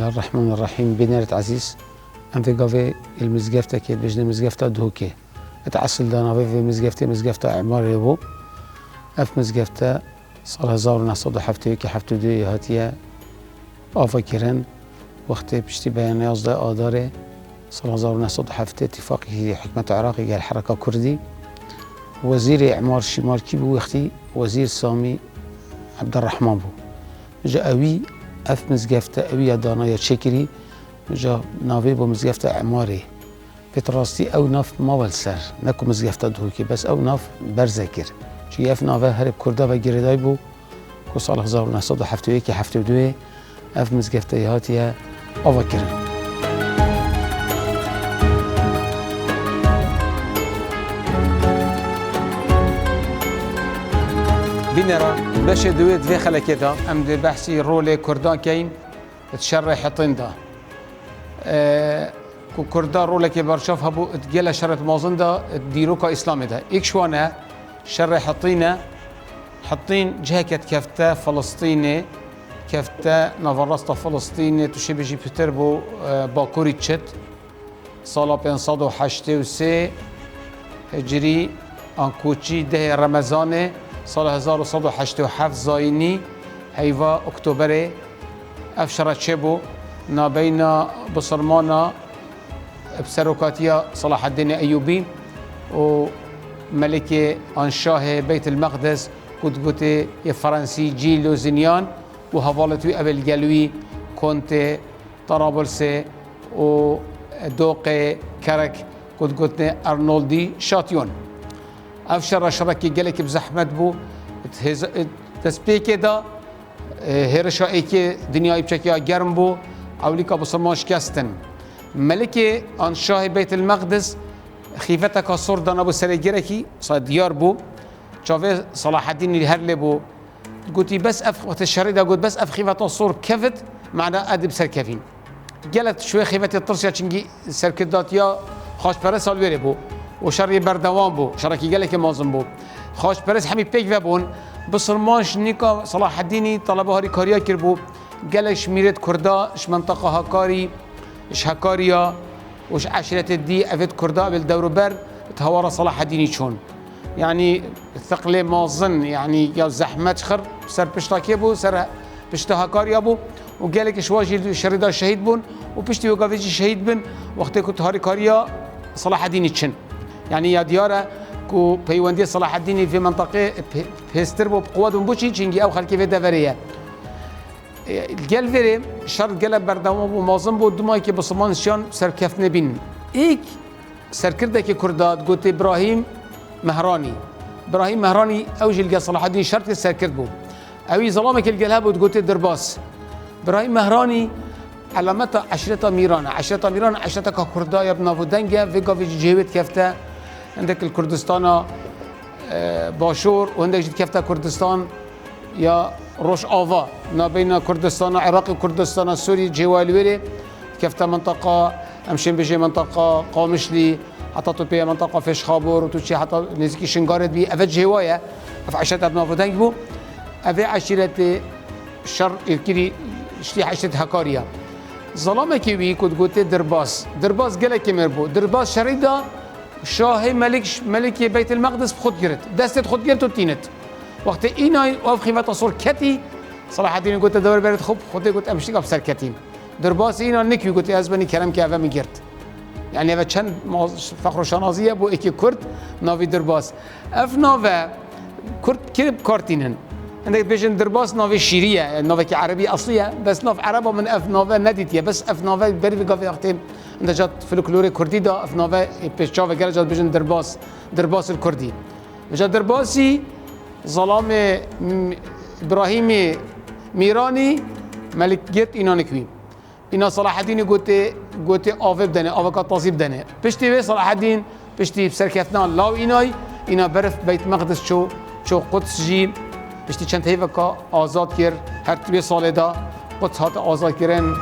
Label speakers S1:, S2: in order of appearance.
S1: الرحمن الرحيم. بنيرت عزيز ام في قافي المزقفته كي بجن مزقفته دهوكي اتعسل دانا في مزقفته اعمار يبو اف مزقفته صار 1970 كي حفتو دي هاتيه افكرن وقت بشتي بيان يصدى آداره صار 1970 اتفاقي حكمة عراقي قال الحركة كردي وزير إعمار شمال كي بو وقتي وزير سامي عبد الرحمن بو جا أوي أف مزقفته أوي دانايا تشكري جا نافي بو مزقفته إعماري بتراستي أو ناف ما والسر نكو مزقفته دهوكي بس أو ناف برزكر شي أف نافه هرب كردا بجريداي بو كو صار 1970 كي حفتو دوي أف مزقفته هاتيه أفكرن بينرا باش دويت في خلكيتا ام دي بحثي رولي كردان كاين تشرح حطين دا كو كردان رولي كي برشاف هبو تجيلا شرط مازن دا ديروكا اسلامي دا اكشوانا شرح حطين جهه كفتا فلسطيني كفتا نافرستا فلسطيني تشبه جيبيتر بو باكوري تشت سالا 583 هجري انكوچي ده رمضان سال 1187 زاینی هیوا اکتبر افشرت شبو نابینا بصرمانا بسروكاتيا صلاح الدين ايوبي و ملك انشاه بيت المقدس قلت يا فرنسي جيلو زنيان وهفالتوي ابل جلوي كنت طرابلس و دوق كرك قلت ارنولدي شاتيون افشر شركي قالك بزحمت بو تسبيكي دا هرشا ايكي دنياي بشكيا گرم بو اوليكا بصرمان شكستن ملكي ان شاه بيت المقدس خيفتك صور دانا بو سرگركي صاد ديار بو شافي صلاح الدين الهرلي بو قلتي بس اف وقت الشريده قلت بس اف خيفه الصور كفت معنا ادب سركفين قالت شوي خيفه الطرسيا چنگي سركداتيا خاش برس سالويري بو وشري بردوان بو شركي قال لك مازن بو خاش برس حمي بيك وبون بصرمانش نيكا صلاح الديني طلبه هاري كاريا كربو قال شميرت كردا اش منطقه هكاري اش هكاريا وش عشرة الدي افت كردا بالدور بر تهور صلاح الديني شون يعني ثقل مازن يعني يا زحمت خر سر بشتاكي بو سر بشتا هكاريا بو وقال لك شواجي شريدا شهيد بون وبشتي وقافيجي شهيد بن وقت كنت هاري كاريا صلاح الديني تشن يعني يا ديارة كو بيوندي صلاح الدين في منطقة بيستربو بقوة بوشي تشينجي أو خلكي في دفرية الجل فيري شرط قلب بردوام ومازن بو دماغي كي بصمان شان سركفت نبين إيك سركردة كي كردات قلت إبراهيم مهراني أوجي الجل صلاح الدين شرط سركرد بو أوي ظلامك الجلها بو قلت درباس إبراهيم مهراني علامتها عشرة ميران عشرة كرداء يبنا ودنجة في قافي جيوت كفته عندك الكردستان باشور وعندك جد كفته كردستان يا روش آوا نابين كردستان عراق وكردستان سوري جوالويري كفته منطقة امشين بيجي منطقة قامشلي حتى تبقى منطقة فيش خابور وتوشي حتى نزكي شنغارت بي افت جوايا اف عشرة ابنا ودنج بو افي عشرة شر الكري شتي عشرة هكاريا ظلامه كي وي كنت قلت درباس قالك مربو درباس شريده شاه ملك بيت المقدس خود جرت دستت خود جرت وتينت وقت اينا وف خيمه صور كتي صلاح الدين قلت دور برد خود قلت امشي قبل سر كتيم درباس اينا نكي قلت ازبني كلام كافه مجرت يعني هذا كان فخر شنازيه بو اكي كرد نافي درباس اف نافا كرد كيب كارتينن عندك بيجن درباس نافي شيريه نافي كي عربي اصليه بس ناف عربه من اف نافا نديتيه بس اف نافا بري في قافي وقتين عندك جات فلكلوري كردي دا اف نافا بيشافا جات بيجن درباس الكردي جات درباسي ظلام ابراهيم ميراني ملك جت اينانكوي اینا صلاح الدین گوته آوه بدنه آوه که تازی بدنه پشتی به صلاح الدین پشتی سرکفتنا لاو اینا برف بیت مقدس چو قدس جی پشتی چند هیوه که آزاد کر هر توی سال دا قدس هات آزاد کرن